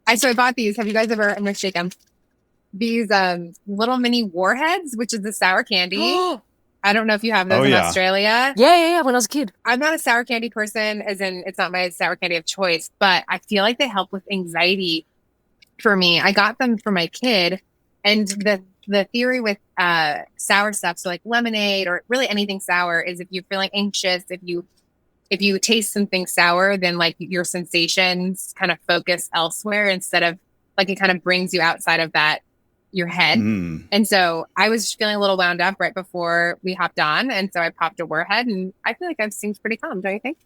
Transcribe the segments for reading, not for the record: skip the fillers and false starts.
I bought these. Have you guys ever? I'm gonna shake them. These little mini warheads, which is the sour candy. Yeah, I don't know if you have Oh those in yeah. Australia. yeah. When I was a kid. I'm not a sour candy person, as in it's not my sour candy of choice, but I feel like they help with anxiety for me. I got them for my kid, and the theory with sour stuff, so like lemonade or really anything sour, is if you're feeling anxious, if you taste something sour, then like your sensations kind of focus elsewhere instead of like it kind of brings you outside of that your head. Mm. And so I was feeling a little wound up right before we hopped on, and so I popped a warhead, and I feel like I've seemed pretty calm. Don't you think?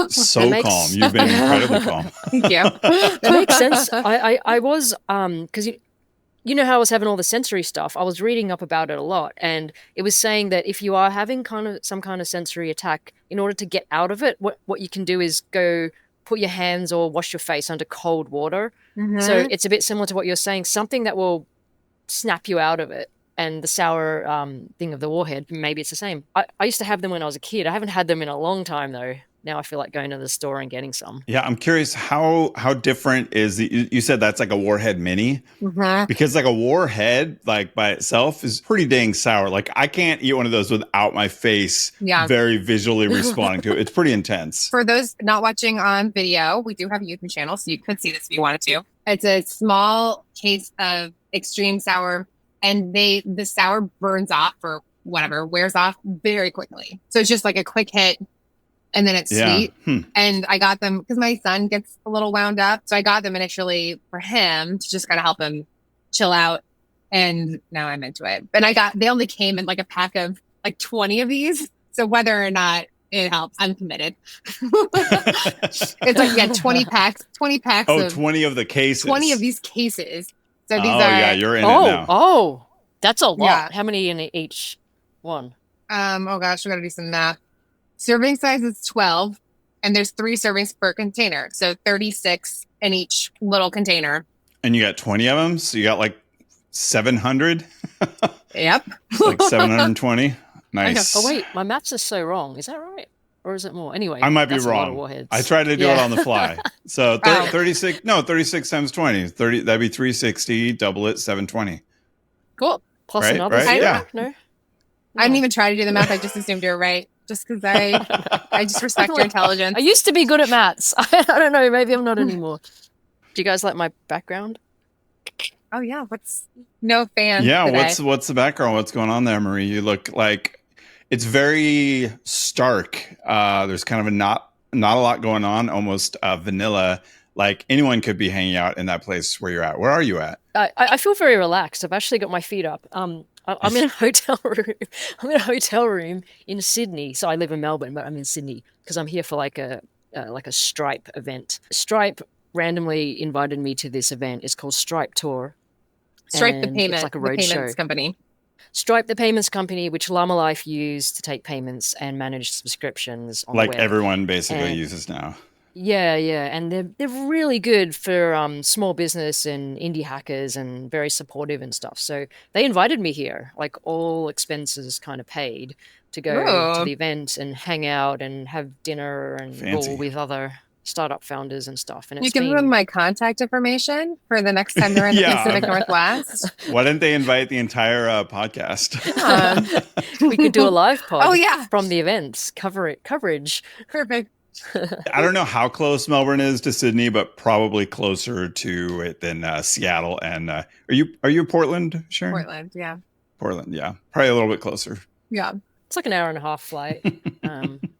So calm. You've been incredibly calm. Thank you. That makes sense. I was because you know how I was having all the sensory stuff. I was reading up about it a lot, and it was saying that if you are having kind of some kind of sensory attack, in order to get out of it, what you can do is go put your hands or wash your face under cold water. So it's a bit similar to what you're saying, something that will snap you out of it. And the sour thing of the warhead, maybe it's the same. I used to have them when I was a kid. I haven't had them in a long time though. Now I feel like going to the store and getting some. Yeah, I'm curious how different is you said that's like a Warhead Mini? Because like a Warhead, like by itself, is pretty dang sour. Like I can't eat one of those without my face very visually responding to it. It's pretty intense. For those not watching on video, we do have a YouTube channel, so you could see this if you wanted to. It's a small case of extreme sour, and the sour burns off or whatever, wears off very quickly. So it's just like a quick hit, and then it's sweet. And I got them because my son gets a little wound up. So I got them initially for him to just kind of help him chill out. And now I'm into it. And they only came in like a pack of like 20 of these. So whether or not it helps, I'm committed. It's like, 20 packs. Oh, 20 of the cases. 20 of these cases. So these yeah, you're in it now. Oh, that's a lot. Yeah. How many in each one? Oh gosh, we got to do some math. Serving size is 12, and there's 3 servings per container. So 36 in each little container. And you got 20 of them? So you got like 700? Yep. Like 720? Nice. Oh, wait, my maths is so wrong. Is that right? Or is it more? Anyway, I might be that's a lot of wrong. warheads. I tried to do it on the fly. So 36 times 20. 30, that'd be 360, double it, 720. Cool. Plus Right, another right? zero? Yeah. No? I didn't even try to do the math. I just assumed you were right. Just because I just respect your intelligence. I used to be good at maths. I don't know. Maybe I'm not anymore. Do you guys like my background? Oh yeah, no fan? Yeah, today. what's the background? What's going on there, Marie? You look like it's very stark. There's kind of not a lot going on, almost vanilla. Like anyone could be hanging out in that place where you're at. Where are you at? I feel very relaxed. I've actually got my feet up. I'm in a hotel room. I'm in a hotel room in Sydney. So I live in Melbourne, but I'm in Sydney because I'm here for like a Stripe event. Stripe randomly invited me to this event. It's called Stripe Tour. Stripe the And payment, it's like a the road payments show. company. Stripe, the payments company, which Llama Life used to take payments and manage subscriptions on Like the web. everyone basically And- uses now. Yeah, and they're really good for small business and indie hackers and very supportive and stuff. So they invited me here, like all expenses kind of paid, to go to the event and hang out and have dinner and Fancy. roll with other startup founders and stuff. And You it's give been them my contact information for the next time they're in the Yeah. Pacific Northwest. Why didn't they invite the entire podcast? we could do a live pod Oh, yeah. from the events, coverage. Perfect. I don't know how close Melbourne is to Sydney, but probably closer to it than Seattle. And are you in Portland, Sharon? Portland, yeah. Portland, yeah, probably a little bit closer. Yeah. It's like an hour and a half flight.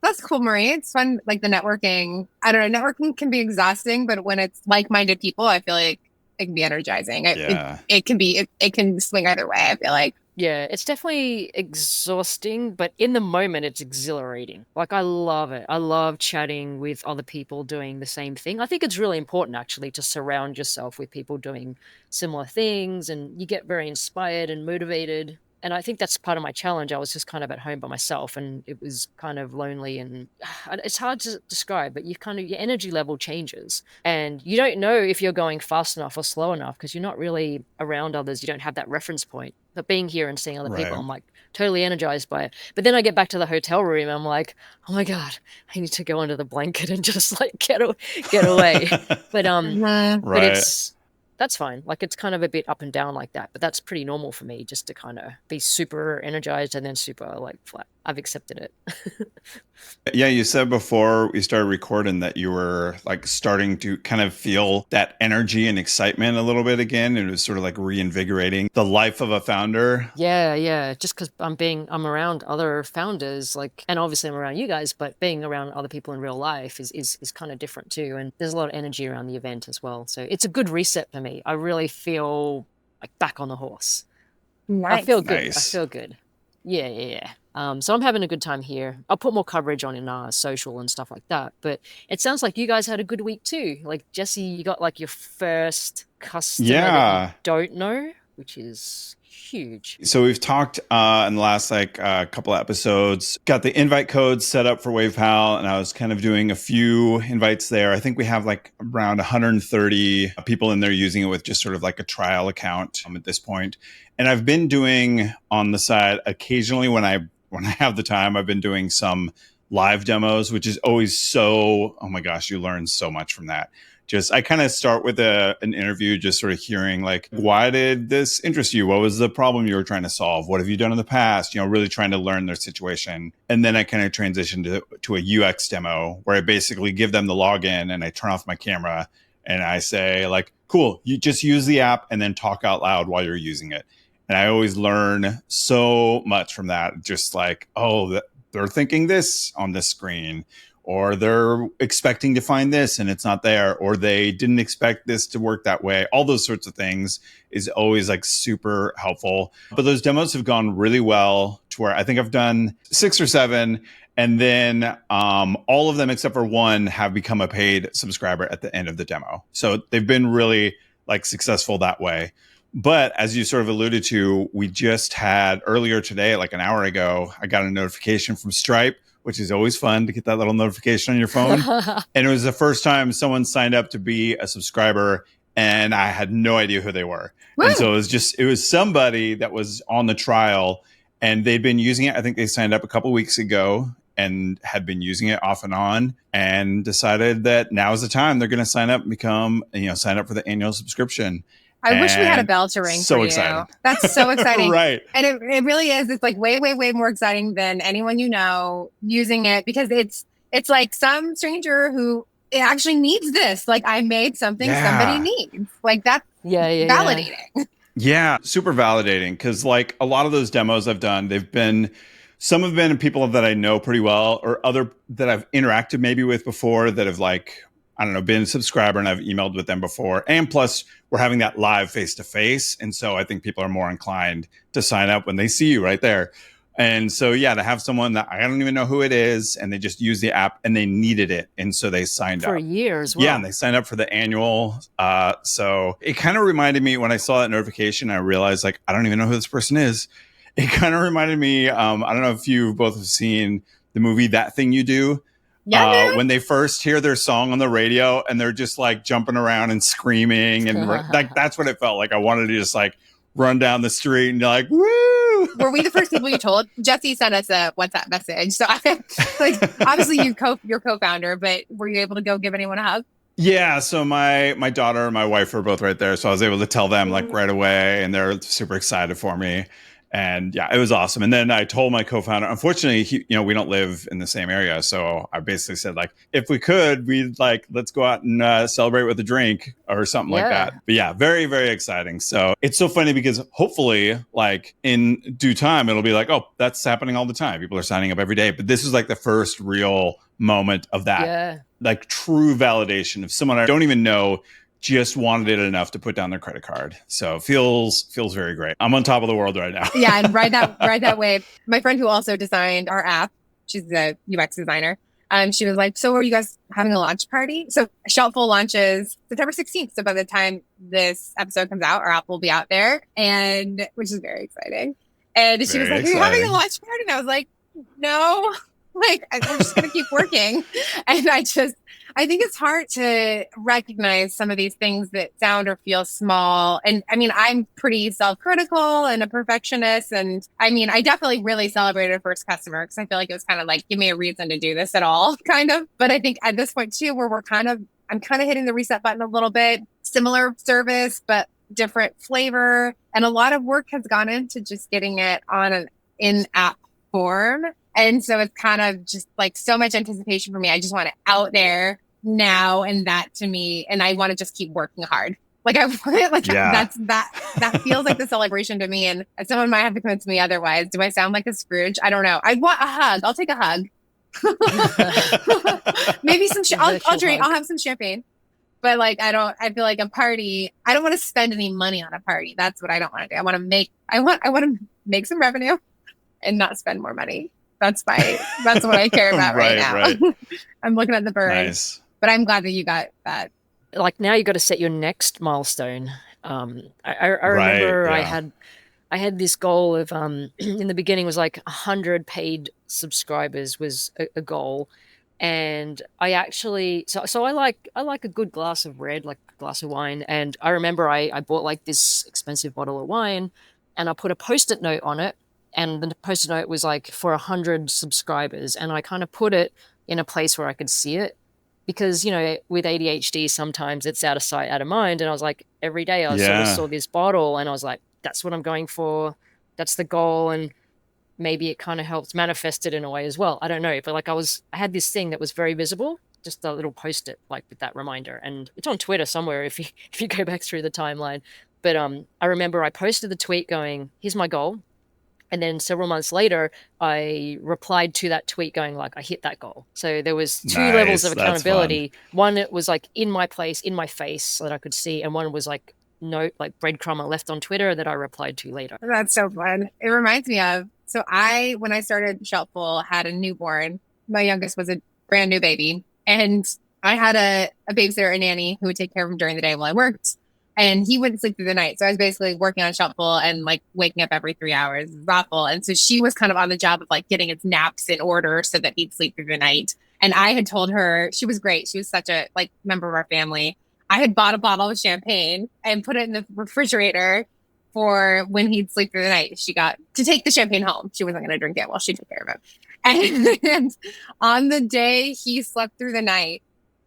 That's cool, Marie. It's fun. Like the networking, I don't know, networking can be exhausting, but when it's like-minded people, I feel like it can be energizing. It can swing either way, I feel like. Yeah, it's definitely exhausting, but in the moment, it's exhilarating. Like, I love it. I love chatting with other people doing the same thing. I think it's really important, actually, to surround yourself with people doing similar things, and you get very inspired and motivated. And I think that's part of my challenge. I was just kind of at home by myself, and it was kind of lonely, and it's hard to describe, but your energy level changes, and you don't know if you're going fast enough or slow enough because you're not really around others. You don't have that reference point. But being here and seeing other people, I'm like totally energized by it. But then I get back to the hotel room, and I'm like, oh my God, I need to go under the blanket and just like get away. But that's fine. Like, it's kind of a bit up and down like that, but that's pretty normal for me, just to kind of be super energized and then super like flat. I've accepted it. Yeah, you said before we started recording that you were like starting to kind of feel that energy and excitement a little bit again. It was sort of like reinvigorating the life of a founder. Yeah. Just because I'm around other founders, like, and obviously I'm around you guys, but being around other people in real life is kind of different too. And there's a lot of energy around the event as well. So it's a good reset for me. I really feel like back on the horse. Nice. I feel good. Nice. I feel good. Yeah. So I'm having a good time here. I'll put more coverage on in social and stuff like that. But it sounds like you guys had a good week too. Like, Jesse, you got like your that you don't know, which is huge. So we've talked in the last couple of episodes, got the invite codes set up for WavePal, and I was kind of doing a few invites there. I think we have like around 130 people in there using it with just sort of like a trial account at this point. And I've been doing on the side occasionally when I have the time, I've been doing some live demos, which is always oh my gosh, you learn so much from that. I kind of start with an interview, just sort of hearing like, why did this interest you? What was the problem you were trying to solve? What have you done in the past? Really trying to learn their situation. And then I kind of transition to a UX demo where I basically give them the login and I turn off my camera and I say like, cool, you just use the app and then talk out loud while you're using it. And I always learn so much from that. Just like, they're thinking this on this screen, or they're expecting to find this and it's not there, or they didn't expect this to work that way. All those sorts of things is always like super helpful. But those demos have gone really well to where I think I've done 6 or 7. And then all of them except for one have become a paid subscriber at the end of the demo. So they've been really like successful that way. But as you sort of alluded to, we just had earlier today, like an hour ago, I got a notification from Stripe, which is always fun to get that little notification on your phone. And it was the first time someone signed up to be a subscriber and I had no idea who they were. Woo! And so it was somebody that was on the trial and they'd been using it. I think they signed up a couple weeks ago and had been using it off and on and decided that now is the time they're going to sign up and sign up for the annual subscription. I wish we had a bell to ring for you. Exciting. That's so exciting. Right. And it really is. It's like way, way, way more exciting than anyone you know using it, because it's like some stranger who actually needs this. Like, I made something somebody needs. Like, that's validating. Yeah, super validating. Because like a lot of those demos I've done, some have been people that I know pretty well, or other that I've interacted maybe with before that have like, I don't know, been a subscriber and I've emailed with them before. And plus, we're having that live face-to-face. And so I think people are more inclined to sign up when they see you right there. And so, to have someone that I don't even know who it is, and they just use the app and they needed it. And so they signed up. For a year as well. Yeah, and they signed up for the annual. So it kind of reminded me when I saw that notification, I realized like, I don't even know who this person is. It kind of reminded me, I don't know if you both have seen the movie That Thing You Do. Yeah, when they first hear their song on the radio and they're just like jumping around and screaming and like that's what it felt like. I wanted to just like run down the street and like, woo! Were we the first people you told? Jesse sent us a WhatsApp message. So like, obviously you're co-founder, but were you able to go give anyone a hug? Yeah, so my daughter and my wife were both right there, so I was able to tell them like right away, and they're super excited for me. And yeah, it was awesome. And then I told my co-founder, unfortunately, we don't live in the same area. So I basically said like, if we could, we'd like, let's go out and celebrate with a drink or something like that. But yeah, very, very exciting. So it's so funny because hopefully like in due time, it'll be like, oh, that's happening all the time. People are signing up every day. But this is like the first real moment of that, like true validation of someone I don't even know just wanted it enough to put down their credit card. So feels very great. I'm on top of the world right now. Yeah, and ride that wave. My friend who also designed our app, she's a UX designer. She was like, so are you guys having a launch party? So Shelpful launches September 16th. So by the time this episode comes out, our app will be out there, and which is very exciting. And she was Very like, are you having a exciting. launch party? And I was like, no, like, we're just going to keep working. And I think it's hard to recognize some of these things that sound or feel small. And I mean, I'm pretty self-critical and a perfectionist. And I mean, I definitely really celebrated a first customer because I feel like it was kind of like, give me a reason to do this at all, kind of. But I think at this point too, where I'm kind of hitting the reset button a little bit, similar service, but different flavor. And a lot of work has gone into just getting it on an in-app form. And so it's kind of just like so much anticipation for me. I just want it out there now. And that to me, and I want to just keep working hard. Like I want it, like that feels like the celebration to me. And someone might have to convince me otherwise. Do I sound like a Scrooge? I don't know. I want a hug. I'll take a hug. Maybe some, I'll drink, I'll have some champagne. But like, I feel like a party, I don't want to spend any money on a party. That's what I don't want to do. I want to make some revenue and not spend more money. That's what I care about right now. Right. I'm looking at the bird, nice. But I'm glad that you got that. Like now you got to set your next milestone. I remember I had this goal of, in the beginning was like 100 paid subscribers was a goal. And I actually, so I like a good glass of red, like a glass of wine. And I remember I bought like this expensive bottle of wine and I put a Post-it note on it. And the Post-it note was like for 100 subscribers. And I kind of put it in a place where I could see it because, you know, with ADHD, sometimes it's out of sight, out of mind. And I was like, every day I sort of saw this bottle and I was like, that's what I'm going for. That's the goal. And maybe it kind of helps manifest it in a way as well. I don't know. But like I had this thing that was very visible, just a little Post-it like with that reminder. And it's on Twitter somewhere if you go back through the timeline. But I remember I posted the tweet going, here's my goal. And then several months later, I replied to that tweet going like, I hit that goal. So there was two levels of accountability. One, it was like in my place, in my face so that I could see. And one was like note, like breadcrumb I left on Twitter that I replied to later. That's so fun. It reminds me of, so when I started Shelpful, had a newborn. My youngest was a brand new baby. And I had a babysitter, a nanny who would take care of him during the day while I worked. And he wouldn't sleep through the night. So I was basically working on Shelpful and like waking up every 3 hours. It was awful. And so she was kind of on the job of like getting his naps in order so that he'd sleep through the night. And I had told her, she was great. She was such a like member of our family. I had bought a bottle of champagne and put it in the refrigerator for when he'd sleep through the night. She got to take the champagne home. She wasn't going to drink it while she took care of him. And on the day he slept through the night,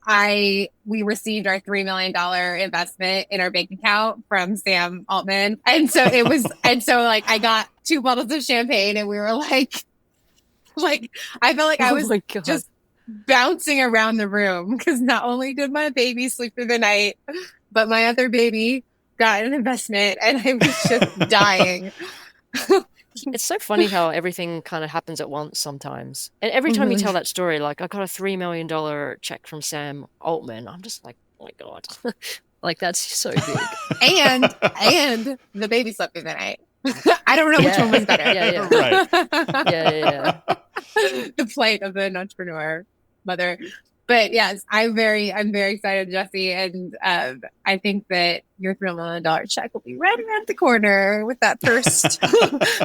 we received our $3 million investment in our bank account from Sam Altman. And so it was, and so like I got 2 bottles of champagne and we were like, I felt like I was just bouncing around the room because not only did my baby sleep through the night, but my other baby got an investment and I was just dying. It's so funny how everything kind of happens at once sometimes. And every time you tell that story, like I got a $3 million check from Sam Altman, I'm just like, oh my God, like that's so big. and the baby slept through the night. I don't know which one was better. Right. Yeah. The plight of an entrepreneur mother. But yes, I'm very excited, Jesse. And I think that your $3 million check will be right around the corner with that first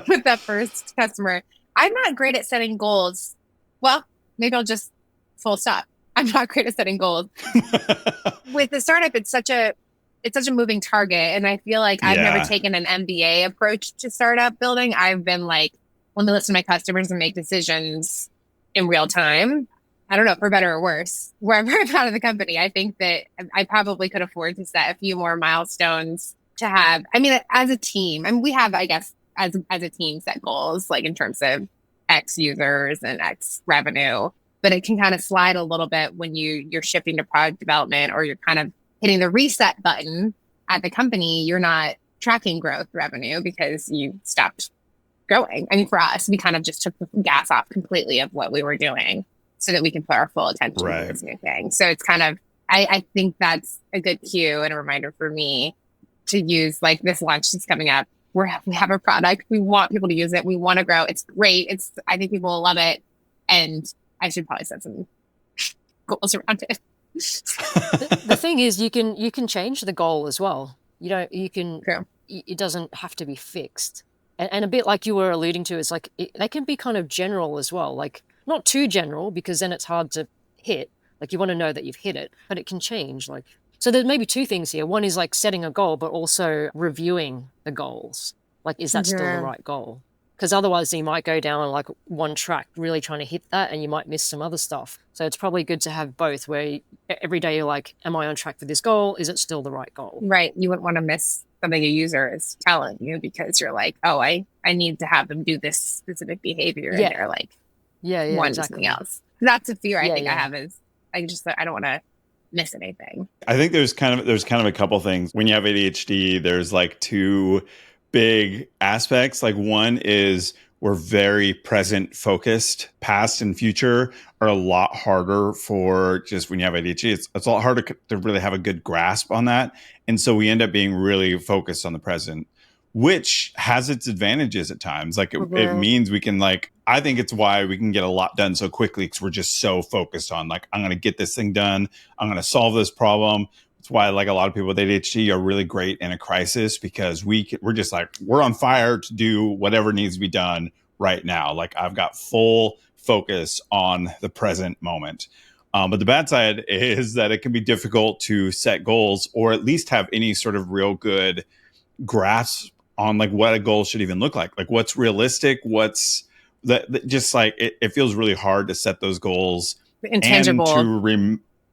with that first customer. I'm not great at setting goals. Well, maybe I'll just full stop. I'm not great at setting goals. With the startup, it's such a moving target. And I feel like I've never taken an MBA approach to startup building. I've been like, let me listen to my customers and make decisions in real time. I don't know, for better or worse, wherever I'm out of the company, I think that I probably could afford to set a few more milestones to have. I mean, as a team, I mean, we have, I guess, as a team set goals, like in terms of X users and X revenue, but it can kind of slide a little bit when you're shifting to product development or you're kind of hitting the reset button at the company. You're not tracking growth revenue because you stopped growing. I mean, for us, we kind of just took the gas off completely of what we were doing, so that we can put our full attention to this new thing. So it's kind of, I think that's a good cue and a reminder for me to use like this launch that's coming up. We have a product. We want people to use it. We want to grow. It's great. I think people will love it. And I should probably set some goals around it. The thing is, you can change the goal as well. It doesn't have to be fixed. And a bit like you were alluding to, it's like they can be kind of general as well. Like not too general, because then it's hard to hit. Like you want to know that you've hit it, but it can change. Like, so there's maybe two things here. One is like setting a goal, but also reviewing the goals. Like, is that still the right goal? Because otherwise you might go down like one track really trying to hit that, and you might miss some other stuff. So it's probably good to have both, where every day you're like, am I on track for this goal? Is it still the right goal? Right. You wouldn't want to miss something a user is telling you, because you're like, oh, I need to have them do this specific behavior. And they're like, one exactly. Something else. That's a fear I think I have, is I don't want to miss anything. I think there's kind of a couple things. When you have ADHD, there's like two big aspects. Like one is we're very present focused. Past and future are a lot harder for just when you have ADHD. It's a lot harder to really have a good grasp on that. And so we end up being really focused on the present, which has its advantages at times. Like it means we can I think it's why we can get a lot done so quickly, because we're just so focused on I'm going to get this thing done. I'm going to solve this problem. It's why a lot of people with ADHD are really great in a crisis, because we're just we're on fire to do whatever needs to be done right now. I've got full focus on the present moment. But the bad side is that it can be difficult to set goals, or at least have any sort of real good grasp on what a goal should even look like. What's realistic, what's that just it feels really hard to set those goals, intangible,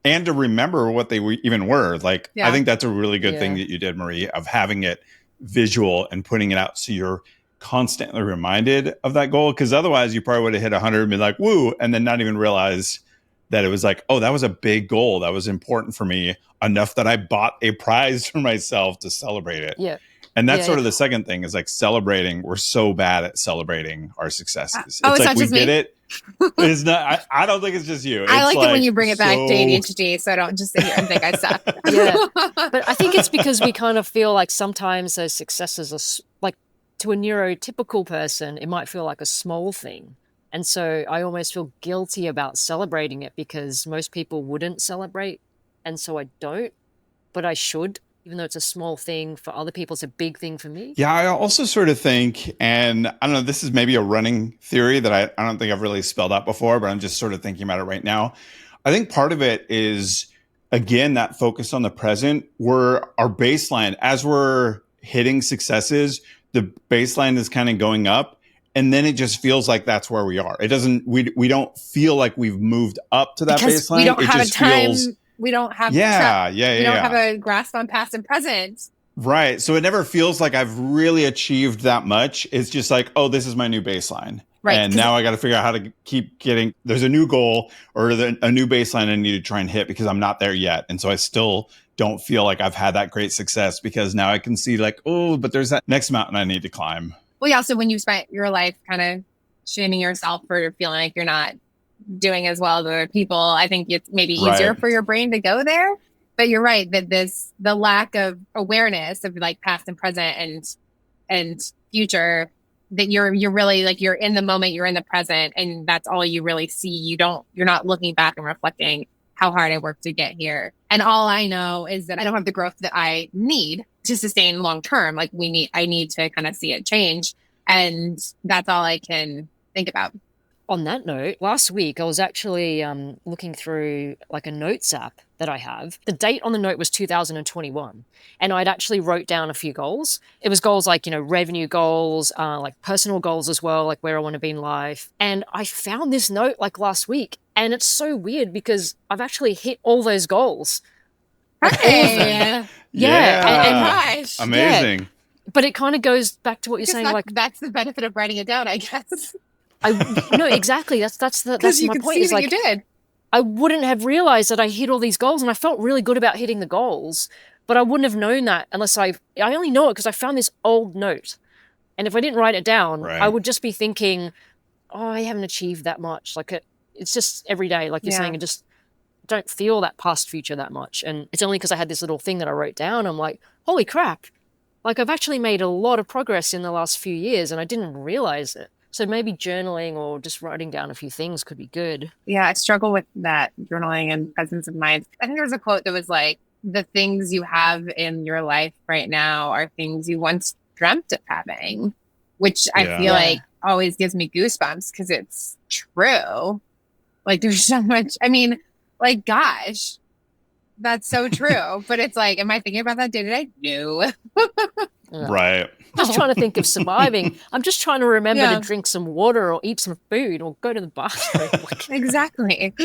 and to remember what they even were. I think that's a really good thing that you did, Marie, of having it visual and putting it out so you're constantly reminded of that goal. Because otherwise you probably would have hit 100 and be like, woo, and then not even realize that it was oh, that was a big goal. That was important for me enough that I bought a prize for myself to celebrate it. Yeah. And that's sort of the second thing, is celebrating. We're so bad at celebrating our successes. It's not we just did me. it. It's not. I don't think it's just you. I like it when you bring it back to ADHD, so I don't just sit here and think I suck. But I think it's because we kind of feel like sometimes those successes are to a neurotypical person, it might feel like a small thing. And so I almost feel guilty about celebrating it, because most people wouldn't celebrate. And so I don't, but I should. Even though it's a small thing, for other people, it's a big thing for me. Yeah, I also sort of think, and I don't know, this is maybe a running theory that I don't think I've really spelled out before, but I'm just sort of thinking about it right now. I think part of it is, again, that focus on the present, where our baseline, as we're hitting successes, the baseline is kind of going up. And then it just feels like that's where we are. It doesn't, we don't feel like we've moved up to that because baseline. We don't it have just a time. Feels, we don't have we don't have a grasp on past and present. Right. So it never feels like I've really achieved that much. It's just oh, this is my new baseline. Right. And now I got to figure out how to keep getting, there's a new goal or a new baseline I need to try and hit, because I'm not there yet. And so I still don't feel like I've had that great success, because now I can see oh, but there's that next mountain I need to climb. Well, yeah. So when you spent your life kind of shaming yourself for feeling like you're not doing as well as other people, I think it's maybe easier for your brain to go there. But you're right that the lack of awareness of past and present and future, that you're really you're in the moment, you're in the present, and that's all you really see. You're not looking back and reflecting how hard I worked to get here. And all I know is that I don't have the growth that I need to sustain long term. I need to kind of see it change. And that's all I can think about. On that note, last week I was actually looking through a notes app that I have. The date on the note was 2021, and I'd actually wrote down a few goals. It was goals revenue goals, personal goals as well, where I want to be in life. And I found this note last week, and it's so weird because I've actually hit all those goals. Hey. Gosh. Amazing. Yeah. But it kind of goes back to what you're saying. That's the benefit of writing it down, I guess. No, exactly. That's my point. Is you did. I wouldn't have realized that I hit all these goals, and I felt really good about hitting the goals, but I wouldn't have known that unless I only know it because I found this old note. And if I didn't write it down, I would just be thinking, oh, I haven't achieved that much. It's just every day, you're saying, I just don't feel that past future that much. And it's only because I had this little thing that I wrote down. I'm like, holy crap. I've actually made a lot of progress in the last few years, and I didn't realize it. So maybe journaling or just writing down a few things could be good. Yeah, I struggle with that, journaling and presence of mind. I think there's a quote that was the things you have in your life right now are things you once dreamt of having, which I feel like always gives me goosebumps because it's true. Like there's so much, I mean, like, gosh, that's so true. But it's like, am I thinking about that day to day? No. Right. Just trying to think of surviving. I'm just trying to remember to drink some water or eat some food or go to the bathroom. Exactly.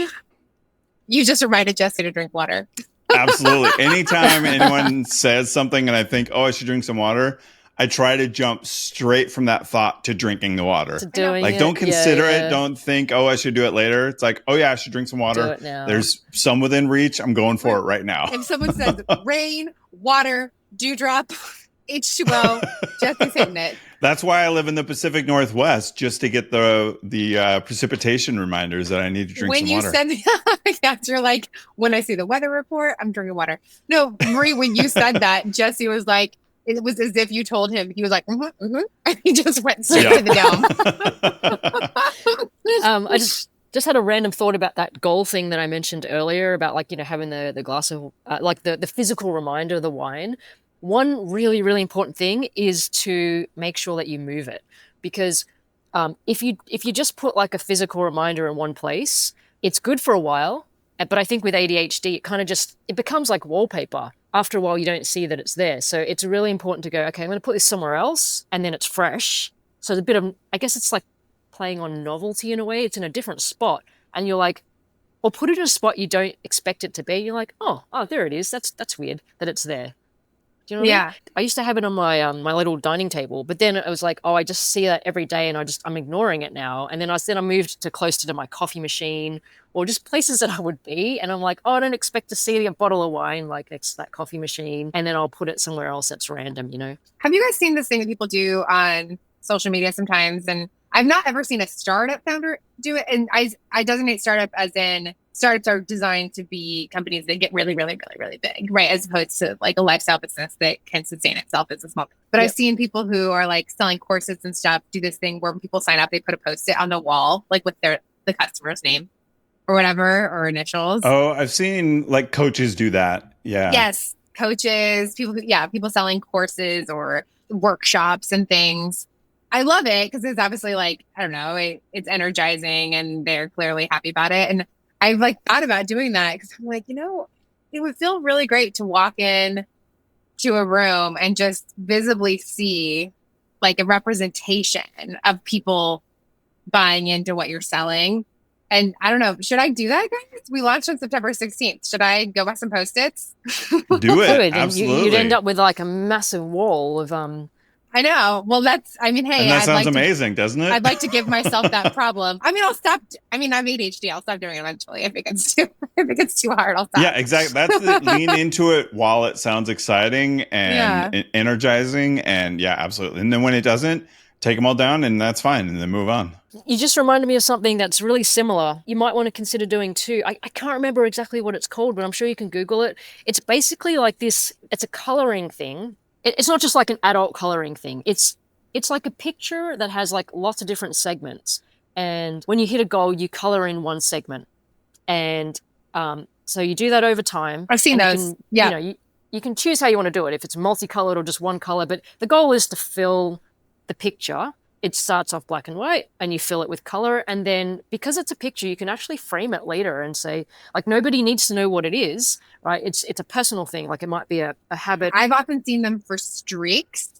You just reminded Jesse to drink water. Absolutely. Anytime anyone says something and I think, oh, I should drink some water, I try to jump straight from that thought to drinking the water. Don't consider it. Don't think, oh, I should do it later. It's like, oh yeah, I should drink some water. Do it now. There's some within reach. I'm going for it right now. If someone says rain, water, dewdrop, H2O, Jesse's hitting it. That's why I live in the Pacific Northwest, just to get the precipitation reminders that I need to drink some water. When you said you're like, when I see the weather report, I'm drinking water. No, Marie, when you said that, Jesse was like, it was as if you told him. He was like, and he just went straight to the dome. I just had a random thought about that goal thing that I mentioned earlier about, like, having the glass of like the physical reminder of the wine. One really, really important thing is to make sure that you move it, because if you just put like a physical reminder in one place, it's good for a while. But I think with ADHD, it kind of it becomes like wallpaper. After a while, you don't see that it's there. So it's really important to go, okay, I'm going to put this somewhere else, and then it's fresh. So it's a bit of, I guess it's like playing on novelty in a way. It's in a different spot, and you're like, or put it in a spot you don't expect it to be. You're like, oh, there it is. That's weird that it's there. Do you know what I mean? I used to have it on my my little dining table, but then it was like, oh, I just see that every day, and I'm ignoring it now. And then I moved to closer to my coffee machine, or just places that I would be, and I'm like, oh, I don't expect to see a bottle of wine like next to that coffee machine, and then I'll put it somewhere else that's random, Have you guys seen this thing that people do on social media sometimes? And I've not ever seen a startup founder do it. And I designate startup as in startups are designed to be companies that get really, really, really, really big, right? As opposed to like a lifestyle business that can sustain itself as a small business. But I've seen people who are like selling courses and stuff do this thing where when people sign up, they put a Post-it on the wall, like with the customer's name or whatever, or initials. Oh, I've seen like coaches do that. Yeah. Yes. Coaches, people selling courses or workshops and things. I love it because it's obviously like, I don't know, it's energizing and they're clearly happy about it. And I've like thought about doing that because I'm like, it would feel really great to walk in to a room and just visibly see like a representation of people buying into what you're selling. And I don't know, should I do that, guys? We launched on September 16th. Should I go buy some Post-its? Do it. Absolutely. You'd end up with like a massive wall of I know. Well, hey, and that sounds amazing, doesn't it? I'd like to give myself that problem. I mean, I'll stop. I mean, I'm ADHD. I'll stop doing it eventually. If it gets too hard, I'll stop. Yeah, exactly. That's lean into it while it sounds exciting and energizing. And yeah, absolutely. And then when it doesn't, take them all down and that's fine. And then move on. You just reminded me of something that's really similar. You might want to consider doing too. I can't remember exactly what it's called, but I'm sure you can Google it. It's basically like this. It's a coloring thing. It's not just like an adult coloring thing. It's like a picture that has like lots of different segments. And when you hit a goal, you color in one segment. And so you do that over time. I've seen those. You can choose how you want to do it, if it's multicolored or just one color. But the goal is to fill the picture. It starts off black and white and you fill it with color. And then because it's a picture, you can actually frame it later and say, like, nobody needs to know what it is, right? It's a personal thing. Like it might be a habit. I've often seen them for streaks,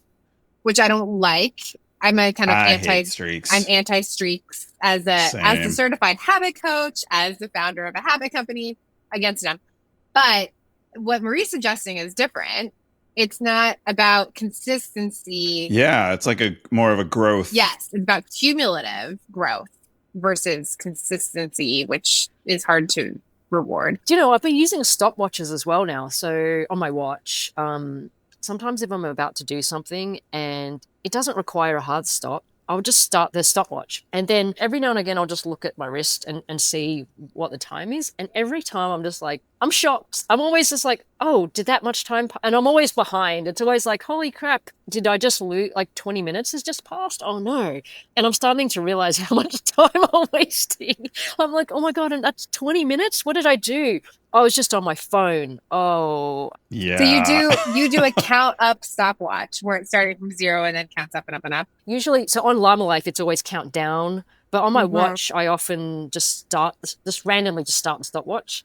which I don't like. I'm a kind of anti-streaks. I'm anti-streaks as the certified habit coach, as the founder of a habit company, against them. But what Marie's suggesting is different. It's not about consistency. Yeah, it's like more of a growth. Yes, it's about cumulative growth versus consistency, which is hard to reward. Do you know, I've been using stopwatches as well now. So on my watch, sometimes if I'm about to do something and it doesn't require a hard stop, I'll just start the stopwatch. And then every now and again, I'll just look at my wrist and see what the time is. And every time I'm just like, I'm shocked. I'm always just like, oh, did that much time? And I'm always behind. It's always like, holy crap, did I just lose? Like 20 minutes has just passed? Oh no. And I'm starting to realize how much time I'm wasting. I'm like, oh my God, and that's 20 minutes? What did I do? I was just on my phone. Oh. Yeah. So you do a count up stopwatch where it started from 0 and then counts up and up and up. Usually, so on Llama Life, it's always count down. But on my watch, I often just randomly start the stopwatch.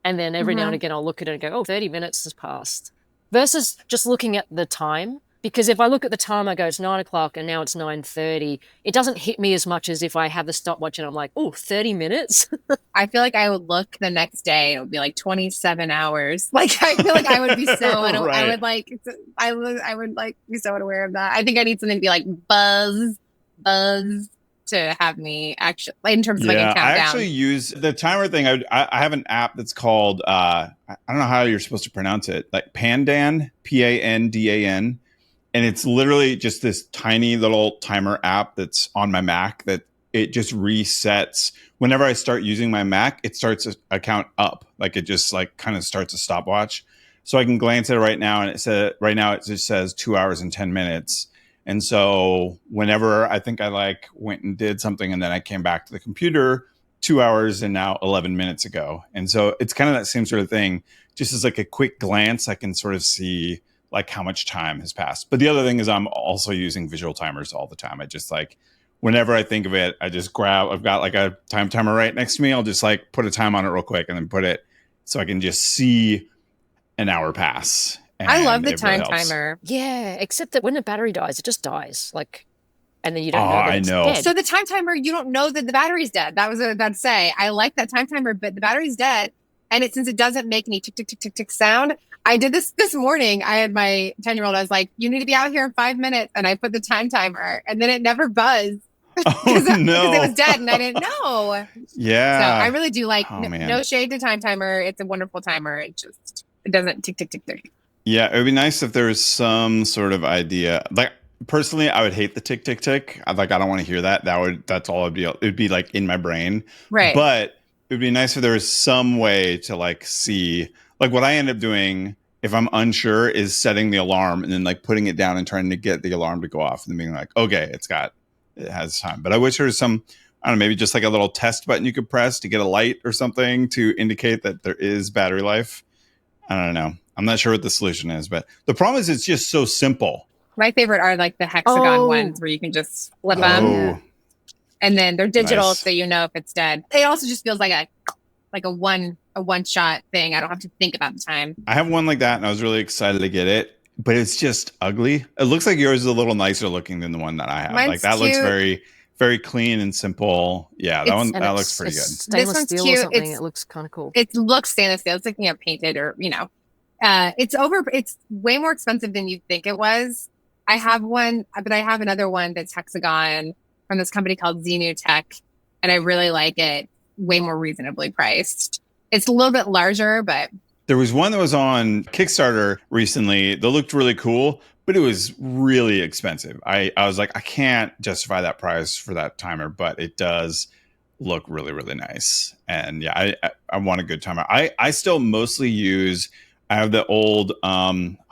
And then every now and again, I'll look at it and go, oh, 30 minutes has passed. Versus just looking at the time. Because if I look at the time, I go, it's 9 o'clock and now it's 9:30. It doesn't hit me as much as if I have the stopwatch and I'm like, oh, 30 minutes? I feel like I would look the next day. It would be like 27 hours. Like, I feel like I would be so, Right. I would be so unaware of that. I think I need something to be like buzz to have me actually, in terms of like a countdown. I actually use the timer thing. I have an app that's called, I don't know how you're supposed to pronounce it, like Pandan, Pandan. And it's literally just this tiny little timer app that's on my Mac that it just resets. Whenever I start using my Mac, it starts a count up. Like it just like kind of starts a stopwatch. So I can glance at it right now, and right now it just says 2 hours and 10 minutes. And so whenever I think I like went and did something and then I came back to the computer 2 hours and now 11 minutes ago. And so it's kind of that same sort of thing. Just as like a quick glance, I can sort of see like how much time has passed. But the other thing is I'm also using visual timers all the time. I just like, whenever I think of it, I just I've got like a time timer right next to me. I'll just like put a time on it real quick and then put it so I can just see an hour pass. I love the time timer. Yeah, except that when the battery dies, it just dies. Like, and then you don't know that it's dead. So the time timer, you don't know that the battery's dead. That was what I was about to say. I like that time timer, but the battery's dead. And since it doesn't make any tick, tick, tick, tick, tick sound, I did this morning. I had my 10-year-old. I was like, you need to be out here in 5 minutes. And I put the time timer and then it never buzzed. Oh, no. Because it was dead and I didn't know. Yeah. So I really do like, no shade to time timer. It's a wonderful timer. It doesn't tick, tick, tick, tick. Yeah, it would be nice if there was some sort of idea. Like personally, I would hate the tick, tick, tick. I don't want to hear that. That's all it would be like in my brain. Right. But it would be nice if there was some way to like see, like what I end up doing if I'm unsure is setting the alarm and then like putting it down and trying to get the alarm to go off and then being like, okay, it has time. But I wish there was some, I don't know, maybe just like a little test button you could press to get a light or something to indicate that there is battery life. I don't know. I'm not sure what the solution is, but the problem is it's just so simple. My favorite are like the hexagon ones where you can just flip them. And then they're digital, so you know if it's dead. It also just feels like a one shot thing. I don't have to think about the time. I have one like that, and I was really excited to get it, but it's just ugly. It looks like yours is a little nicer looking than the one that I have. Mine's like that cute. Looks very, very clean and simple. Yeah, that looks pretty good. Stainless steel cute. Or something. It looks kind of cool. It looks stainless steel. It's like painted or it's way more expensive than you'd think it was. I have one, but I have another one that's hexagon from this company called Xenu Tech, and I really like it. Way more reasonably priced. It's a little bit larger, but there was one that was on Kickstarter recently that looked really cool, but it was really expensive. I was like, I can't justify that price for that timer, but it does look really, really nice. And yeah, I want a good timer. I still mostly use, I have the old,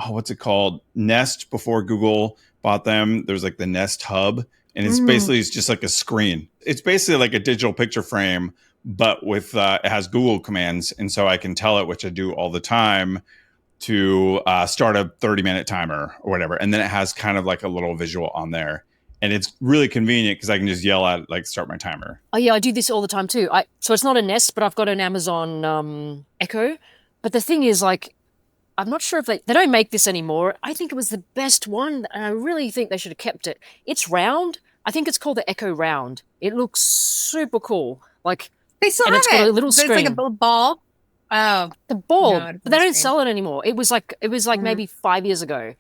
what's it called? Nest before Google bought them. There's like the Nest Hub, and it's basically just like a screen. It's basically like a digital picture frame, but with it has Google commands, and so I can tell it, which I do all the time, to start a 30-minute timer or whatever, and then it has kind of like a little visual on there, and it's really convenient because I can just yell at it, like, start my timer. Oh yeah, I do this all the time too. So it's not a Nest, but I've got an Amazon Echo. But the thing is, like, I'm not sure if they don't make this anymore. I think it was the best one, and I really think they should have kept it. It's round. I think it's called the Echo Round. It looks super cool. Like, they still have it's got a little screen. It's like a ball. Oh, the ball. No, but they don't sell it anymore. It was like maybe 5 years ago,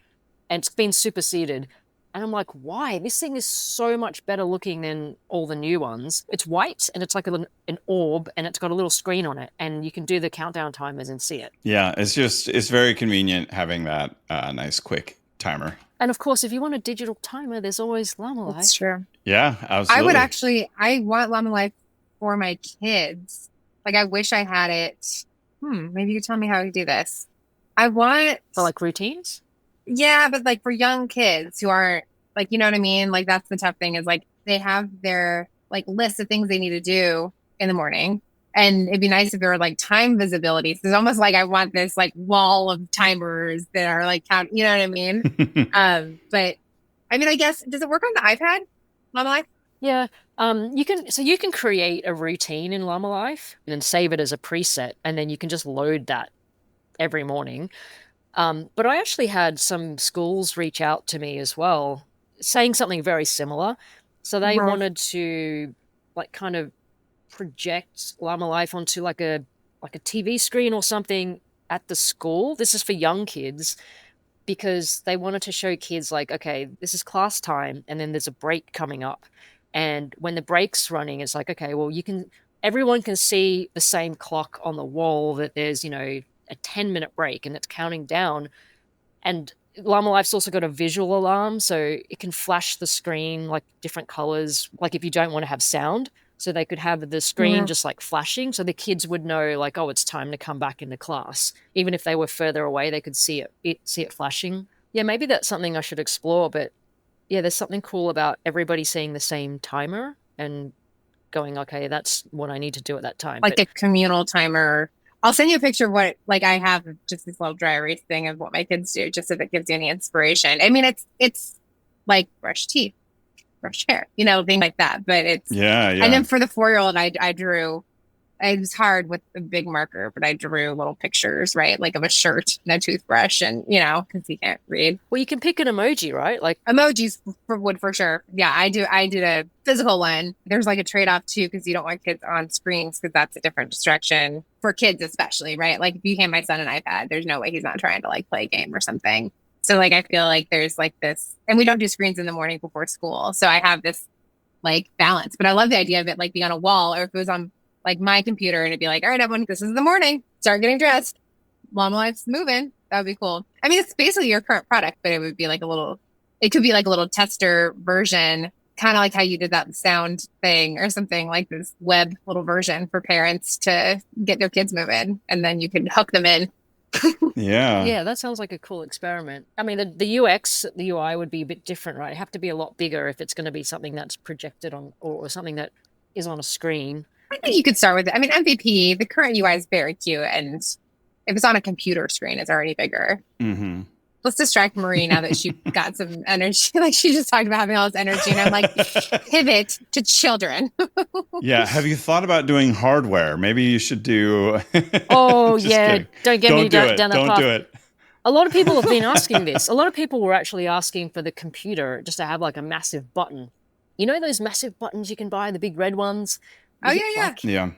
and it's been superseded. And I'm like, why? This thing is so much better looking than all the new ones. It's white, and it's like an orb, and it's got a little screen on it, and you can do the countdown timers and see it. Yeah, it's very convenient having that nice, quick timer. And of course, if you want a digital timer, there's always Llama Life. That's true. Yeah, absolutely. I want Llama Life for my kids. Like, I wish I had it. maybe you tell me how to do this. I want For like routines? Yeah, but like for young kids who aren't like, you know what I mean? Like that's the tough thing is like they have their like list of things they need to do in the morning. And it'd be nice if there were like time visibility. So it's almost like I want this like wall of timers that are like count, you know what I mean? But I mean, I guess does it work on the iPad? Mama Life? Yeah. You can create a routine in Llama Life and then save it as a preset, and then you can just load that every morning. But I actually had some schools reach out to me as well, saying something very similar. So they wanted to like kind of project Llama Life onto like a TV screen or something at the school. This is for young kids because they wanted to show kids like, okay, this is class time and then there's a break coming up. And when the break's running, it's like, okay, well, everyone can see the same clock on the wall that there's, a 10-minute break and it's counting down. And Llama Life's also got a visual alarm, so it can flash the screen like different colors, like if you don't want to have sound. So they could have the screen just like flashing, so the kids would know like, oh, it's time to come back into class. Even if they were further away, they could see it flashing. Yeah, maybe that's something I should explore. But yeah, there's something cool about everybody seeing the same timer and going, okay, that's what I need to do at that time. Like a communal timer. I'll send you a picture of what, like I have just this little dry erase thing of what my kids do, just if it gives you any inspiration. I mean, it's like brush teeth, brush hair, things like that. But it's, yeah. And then for the 4-year-old, I drew, it was hard with a big marker, but I drew little pictures, right? Like of a shirt and a toothbrush and, because he can't read. Well, you can pick an emoji, right? Like emojis would for sure. Yeah, I did a physical one. There's like a trade-off too, because you don't want kids on screens because that's a different distraction for kids, especially, right? Like if you hand my son an iPad, there's no way he's not trying to like play a game or something. So like I feel like there's like this, and we don't do screens in the morning before school. So I have this like balance, but I love the idea of it like being on a wall, or if it was on like my computer and it'd be like, all right, everyone, this is the morning, start getting dressed. Llama Life's moving. That would be cool. I mean, it's basically your current product, but it would be like it could be like a little tester version, kind of like how you did that sound thing or something, like this web little version for parents to get their kids moving. And then you can hook them in. Yeah, that sounds like a cool experiment. I mean, the UX, the UI would be a bit different, right? It'd have to be a lot bigger if it's going to be something that's projected on or something that is on a screen. I think you could start with it. I mean, MVP, the current UI is very cute, and if it's on a computer screen, it's already bigger. Mm-hmm. Let's distract Marie now that she got some energy. Like she just talked about having all this energy, and I'm like, pivot to children. Yeah. Have you thought about doing hardware? Maybe you should do. Oh yeah, kidding. don't get me down that path. Don't do it. A lot of people have been asking this. A lot of people were actually asking for the computer just to have like a massive button. You know those massive buttons you can buy, the big red ones? Oh yeah. Yeah.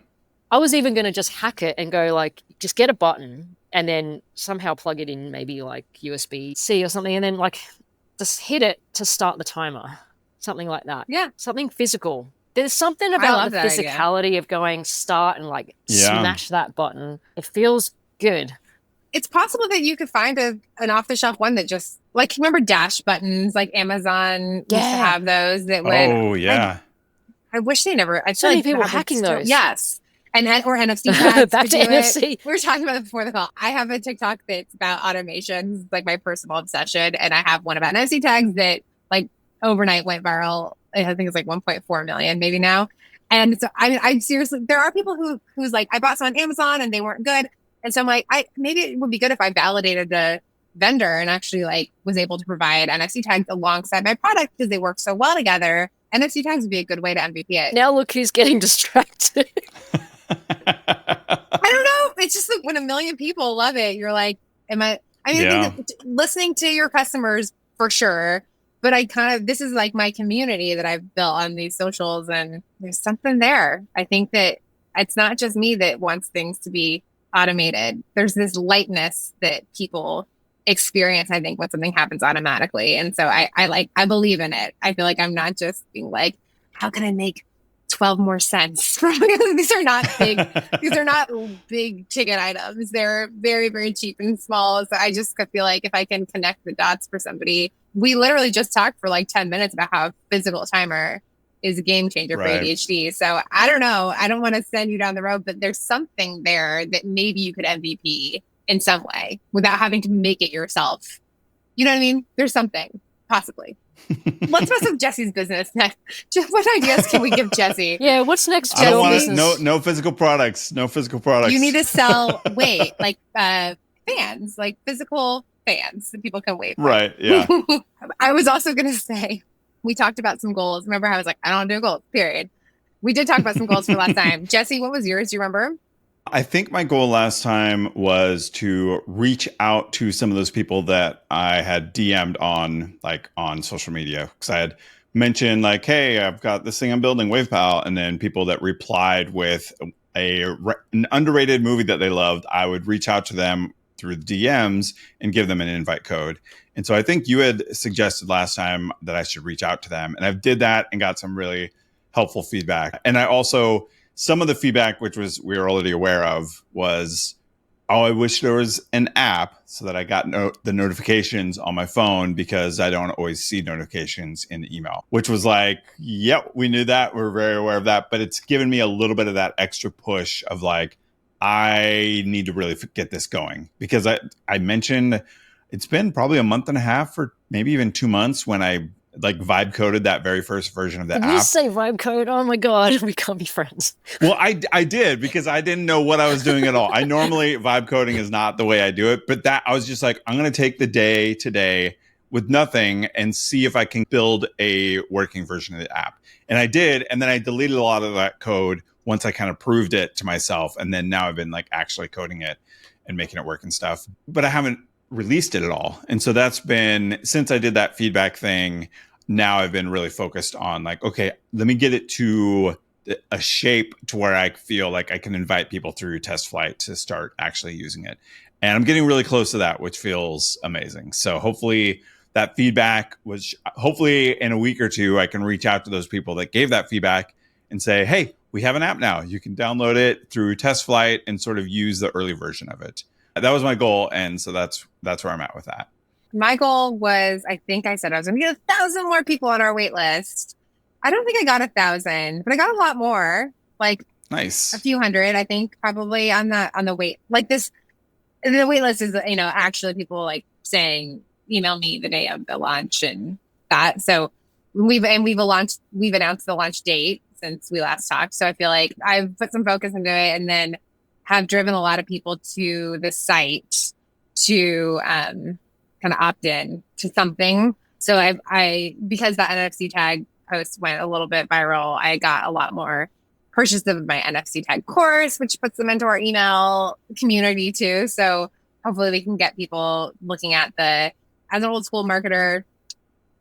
I was even going to just hack it and go like, just get a button and then somehow plug it in maybe like USB-C or something, and then like just hit it to start the timer. Something like that. Yeah. Something physical. There's something about the physicality of going start and like smash that button. It feels good. It's possible that you could find an off-the-shelf one that just, like, remember dash buttons? Like Amazon used to have those that would. Oh, yeah. I wish they never. I so many people hacking those. Yes. Or NFC tags. Back to NFC. We were talking about it before the call. I have a TikTok that's about automations, like my personal obsession. And I have one about NFC tags that like overnight went viral. I think it's like 1.4 million maybe now. And so, I mean, I seriously, there are people who's like, I bought some on Amazon and they weren't good. And so I'm like, maybe it would be good if I validated the vendor and actually like was able to provide NFC tags alongside my product because they work so well together. NFC tags would be a good way to MVP it. Now look who's getting distracted. I don't know. It's just like when a million people love it, you're like, I think listening to your customers for sure. But this is like my community that I've built on these socials, and there's something there. I think that it's not just me that wants things to be automated. There's this lightness that people experience, I think, when something happens automatically. And so I believe in it. I feel like I'm not just being like, how can I make 12 more cents? These are not big ticket items. They're very, very cheap and small. So I just feel like if I can connect the dots for somebody, we literally just talked for like 10 minutes about how a physical timer is a game changer for Right. ADHD. So I don't know. I don't want to send you down the road, but there's something there that maybe you could MVP in some way without having to make it yourself. You know what I mean? There's something, possibly. Let's mess with Jesse's business next. What ideas can we give Jesse? Yeah, what's next? I don't want business? no physical products. No physical products. You need to sell like fans, like physical fans that people can wave. Right. Yeah. I was also gonna say, we talked about some goals. Remember how I was like, I don't do goals, period. We did talk about some goals for last time. Jesse, what was yours? Do you remember? I think my goal last time was to reach out to some of those people that I had DM'd on social media, because I had mentioned like, hey, I've got this thing I'm building, WavePal, and then people that replied with an underrated movie that they loved, I would reach out to them through the DMs and give them an invite code. And so I think you had suggested last time that I should reach out to them, and I did that and got some really helpful feedback. And I also, some of the feedback, which was we were already aware of, was, oh, I wish there was an app so that I got the notifications on my phone, because I don't always see notifications in the email, which was like, yep, we knew that. We're very aware of that. But it's given me a little bit of that extra push of like, I need to really get this going, because I mentioned it's been probably a month and a half or maybe even 2 months when I like vibe coded that very first version of the app. Did you say vibe code? Oh my God, we can't be friends. Well, I did, because I didn't know what I was doing at all. I normally, vibe coding is not the way I do it, but that I was just like, I'm going to take the day today with nothing and see if I can build a working version of the app. And I did. And then I deleted a lot of that code once I kind of proved it to myself. And then now I've been like actually coding it and making it work and stuff, but I haven't released it at all. And so that's been, since I did that feedback thing, now I've been really focused on like, okay, let me get it to a shape to where I feel like I can invite people through test flight to start actually using it. And I'm getting really close to that, which feels amazing. So hopefully that feedback was, hopefully in a week or two, I can reach out to those people that gave that feedback and say, hey, we have an app now. You can download it through test flight and sort of use the early version of it. That was my goal. And so that's where I'm at with that. My goal was, I think I said I was going to get 1,000 more people on our wait list. I don't think I got 1,000, but I got a lot more, like nice, a few hundred, I think, probably on the wait. Like this, the wait list is, actually people like saying, email me the day of the launch and that. So we've announced the launch date since we last talked. So I feel like I've put some focus into it, and then have driven a lot of people to the site to kind of opt in to something. So I because that NFC tag post went a little bit viral, I got a lot more purchases of my NFC tag course, which puts them into our email community too. So hopefully we can get people looking at as an old school marketer,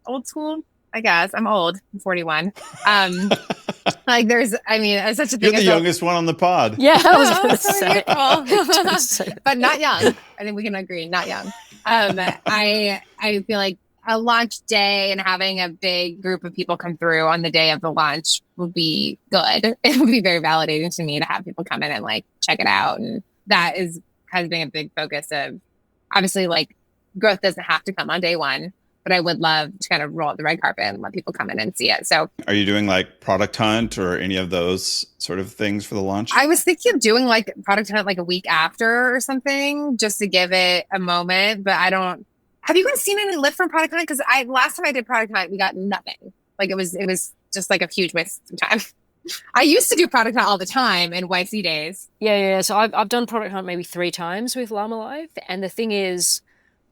old school, I guess. I'm old. I'm 41. Like there's such a thing. You're the youngest one on the pod. Yeah, I was going to say. But not young. I think we can agree, not young. I feel like a launch day and having a big group of people come through on the day of the launch would be good. It would be very validating to me to have people come in and like check it out. And that has been a big focus of, obviously, like growth doesn't have to come on day one, but I would love to kind of roll out the red carpet and let people come in and see it. So are you doing like product hunt or any of those sort of things for the launch? I was thinking of doing like product hunt like a week after or something, just to give it a moment, but I don't. Have you guys seen any lift from product hunt? Because last time I did product hunt, we got nothing. Like it was just like a huge waste of time. I used to do product hunt all the time in YC days. Yeah. So I've done product hunt maybe 3 times with Llama Live. And the thing is,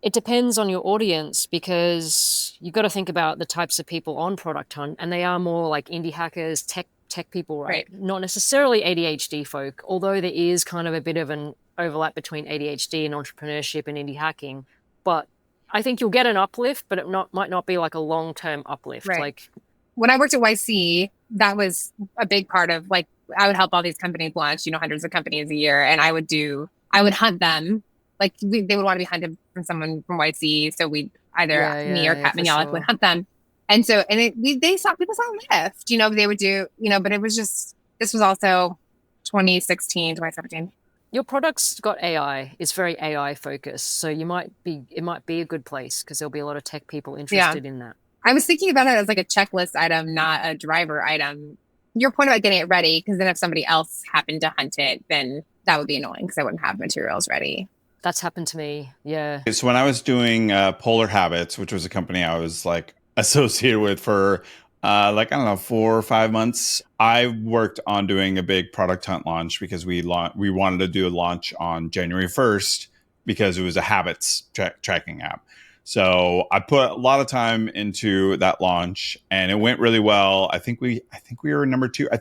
it depends on your audience, because you've got to think about the types of people on product hunt, and they are more like indie hackers, tech people, right? Not necessarily ADHD folk, although there is kind of a bit of an overlap between ADHD and entrepreneurship and indie hacking. But I think you'll get an uplift, but it might not be like a long-term uplift. Right. Like when I worked at YC, that was a big part of like, I would help all these companies launch, hundreds of companies a year. And I would hunt them. Like they would want to be hunted from someone from YC. So we'd either me or Kat Mignolik would hunt them. And so, people saw Lyft, they would do, but it was just, this was also 2016, 2017. Your product's got AI. It's very AI focused. So it might be a good place, because there'll be a lot of tech people interested in that. I was thinking about it as like a checklist item, not a driver item. Your point about getting it ready, because then if somebody else happened to hunt it, then that would be annoying because I wouldn't have materials ready. That's happened to me. Yeah. So when I was doing Polar Habits, which was a company I was like associated with for like, I don't know, 4 or 5 months, I worked on doing a big product hunt launch because we wanted to do a launch on January 1st because it was a habits tracking app. So I put a lot of time into that launch and it went really well. I think we were number 2. If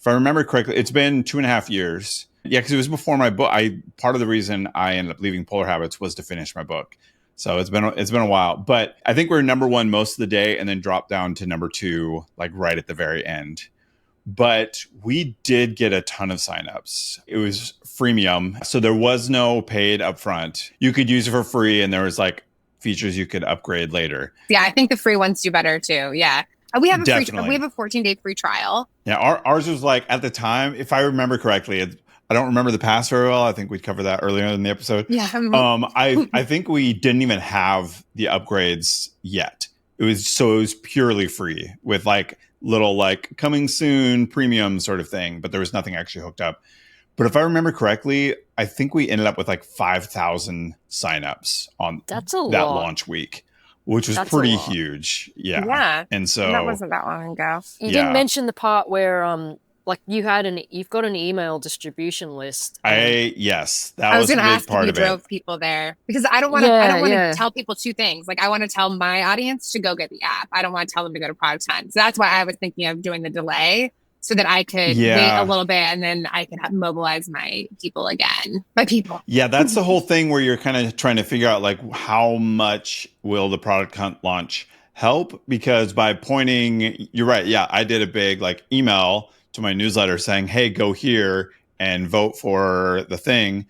I remember correctly, it's been 2.5 years. Yeah, because it was before my book. Part of the reason I ended up leaving Polar Habits was to finish my book. So it's been a while. But I think we're number 1 most of the day and then dropped down to number 2, like right at the very end. But we did get a ton of signups. It was freemium. So there was no paid upfront. You could use it for free and there was like features you could upgrade later. Yeah, I think the free ones do better too. Yeah. We have a Definitely. we have a 14-day free trial. Yeah, ours was like at the time, if I remember correctly, I don't remember the past very well. I think we covered that earlier in the episode. Yeah. I think we didn't even have the upgrades yet. It was purely free with like little like coming soon premium sort of thing, but there was nothing actually hooked up. But if I remember correctly, I think we ended up with like 5,000 signups on that launch week, which was pretty huge. Yeah. Yeah. And so that wasn't that long ago. You didn't mention the part where like you've got an email distribution list. Yes, that I was going a to big ask part if of you it. drove people there because I don't want to tell people 2 things. Like I want to tell my audience to go get the app. I don't want to tell them to go to Product Hunt. So that's why I was thinking of doing the delay so that I could wait a little bit and then I could mobilize my people again. My people. Yeah, that's the whole thing where you're kind of trying to figure out like how much will the Product Hunt launch help? Because by pointing, you're right. Yeah, I did a big like email to my newsletter saying, hey, go here and vote for the thing.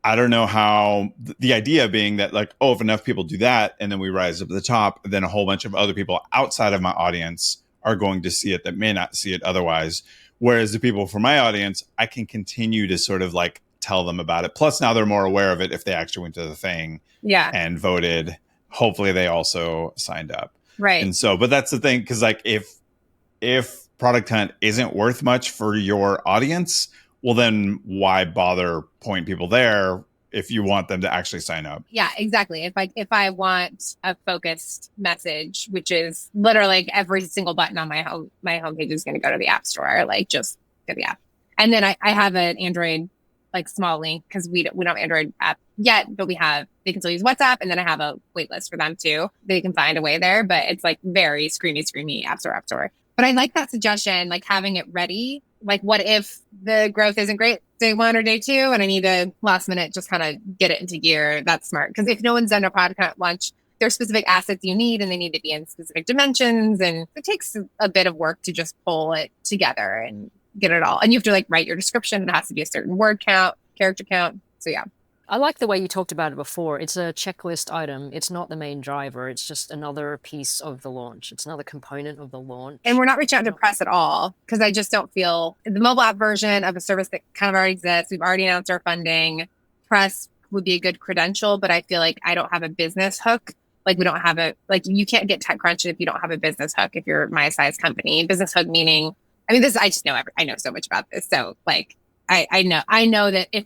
I don't know how the idea being that like, oh, if enough people do that and then we rise up to the top, then a whole bunch of other people outside of my audience are going to see it that may not see it otherwise. Whereas the people from my audience, I can continue to sort of like tell them about it. Plus now they're more aware of it if they actually went to the thing and voted. Hopefully they also signed up. Right. And so, but that's the thing. Cause like if Product Hunt isn't worth much for your audience, well, then why bother point people there if you want them to actually sign up? Yeah, exactly. If I want a focused message, which is literally like every single button on my homepage is going to go to the App Store, like just get the app. And then I have an Android like small link because we don't have Android app yet, but they can still use WhatsApp. And then I have a wait list for them too. They can find a way there, but it's like very screamy App Store. But I like that suggestion, like having it ready. Like, what if the growth isn't great day 1 or day 2, and I need to last minute just kind of get it into gear? That's smart. Because if no one's done a product at launch, there's specific assets you need, and they need to be in specific dimensions. And it takes a bit of work to just pull it together and get it all. And you have to like write your description. It has to be a certain word count, character count. So yeah. I like the way you talked about it before. It's a checklist item. It's not the main driver. It's just another piece of the launch. It's another component of the launch. And we're not reaching out to press at all because I just don't feel the mobile app version of a service that kind of already exists. We've already announced our funding. Press would be a good credential, but I feel like I don't have a business hook. Like we don't have you can't get TechCrunch if you don't have a business hook if you're my size company. Business hook meaning, I know so much about this. So like, I know that if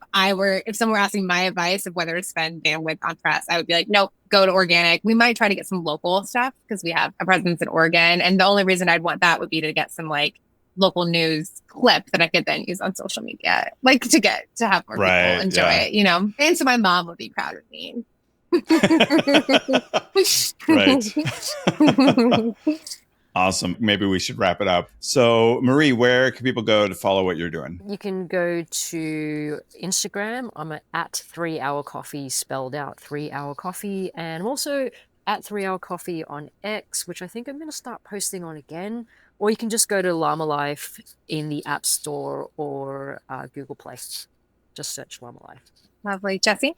someone were asking my advice of whether to spend bandwidth on press, I would be like, nope, go to organic. We might try to get some local stuff because we have a presence in Oregon. And the only reason I'd want that would be to get some like local news clip that I could then use on social media, like to have more people enjoy it, and so my mom would be proud of me. Right. Awesome. Maybe we should wrap it up. So, Marie, where can people go to follow what you're doing? You can go to Instagram. I'm at 3 Hour Coffee, spelled out 3 Hour Coffee. And I'm also at 3 Hour Coffee on X, which I think I'm going to start posting on again. Or you can just go to Llama Life in the App Store or Google Play. Just search Llama Life. Lovely. Jesse?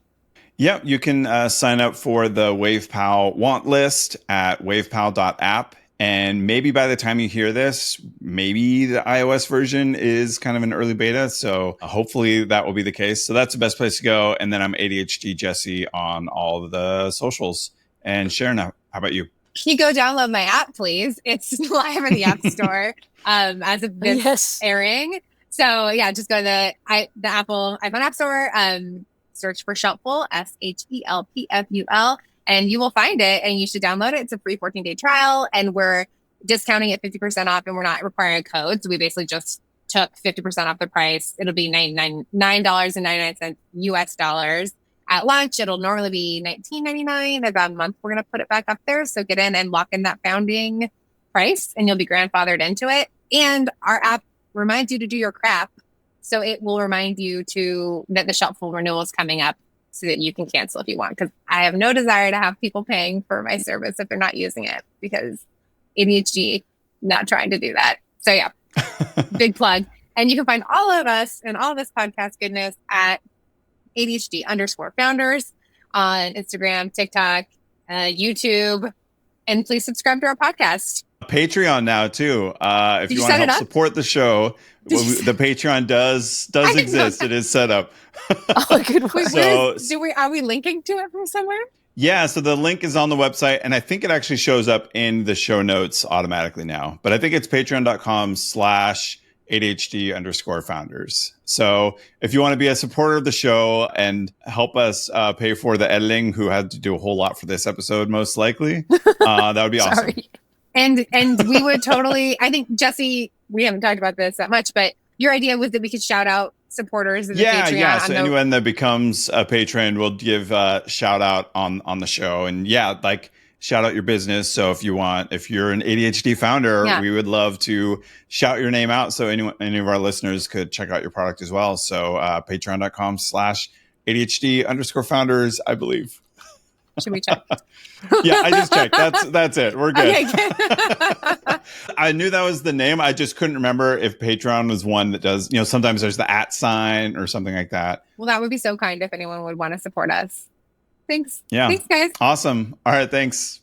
Yeah, you can sign up for the WavePal want list at wavepal.app. And maybe by the time you hear this, maybe the iOS version is kind of an early beta. So hopefully that will be the case. So that's the best place to go. And then I'm ADHD Jesse on all of the socials. And Sharon, how about you? Can you go download my app, please? It's live in the App Store as of this airing. So yeah, just go to the Apple iPhone App Store, search for Shelpful, Shelpful, and you will find it, and you should download it. It's a free 14-day trial, and we're discounting it 50% off, and we're not requiring a code. So we basically just took 50% off the price. It'll be $9.99 US dollars. At launch, it'll normally be $19.99. About a month, we're going to put it back up there. So get in and lock in that founding price, and you'll be grandfathered into it. And our app reminds you to do your crap. So it will remind you that the Shelpful renewal is coming up so that you can cancel if you want. Because I have no desire to have people paying for my service if they're not using it, because ADHD, not trying to do that. So yeah, big plug. And you can find all of us and all this podcast goodness at ADHD_founders on Instagram, TikTok, YouTube, and please subscribe to our podcast. Patreon now too. If you want to help support the show, the Patreon does exist. It is set up. Oh, good. Are we linking to it from somewhere? Yeah, so the link is on the website, and I think it actually shows up in the show notes automatically now. But I think it's patreon.com/ADHD_founders. So if you want to be a supporter of the show and help us pay for the editing, who had to do a whole lot for this episode, most likely, that would be awesome. And we would totally, I think, Jesse, we haven't talked about this that much, but your idea was that we could shout out supporters of the Patreon. Yeah. So anyone that becomes a patron will give a shout out on the show. And shout out your business. So if you're an ADHD founder, we would love to shout your name out so any of our listeners could check out your product as well. So patreon.com/ADHD_founders, I believe. Should we check? Yeah, I just checked. That's it. We're good. Okay, I knew that was the name. I just couldn't remember if Patreon was one that does, sometimes there's the @ sign or something like that. Well, that would be so kind if anyone would want to support us. Thanks. Yeah. Thanks, guys. Awesome. All right. Thanks.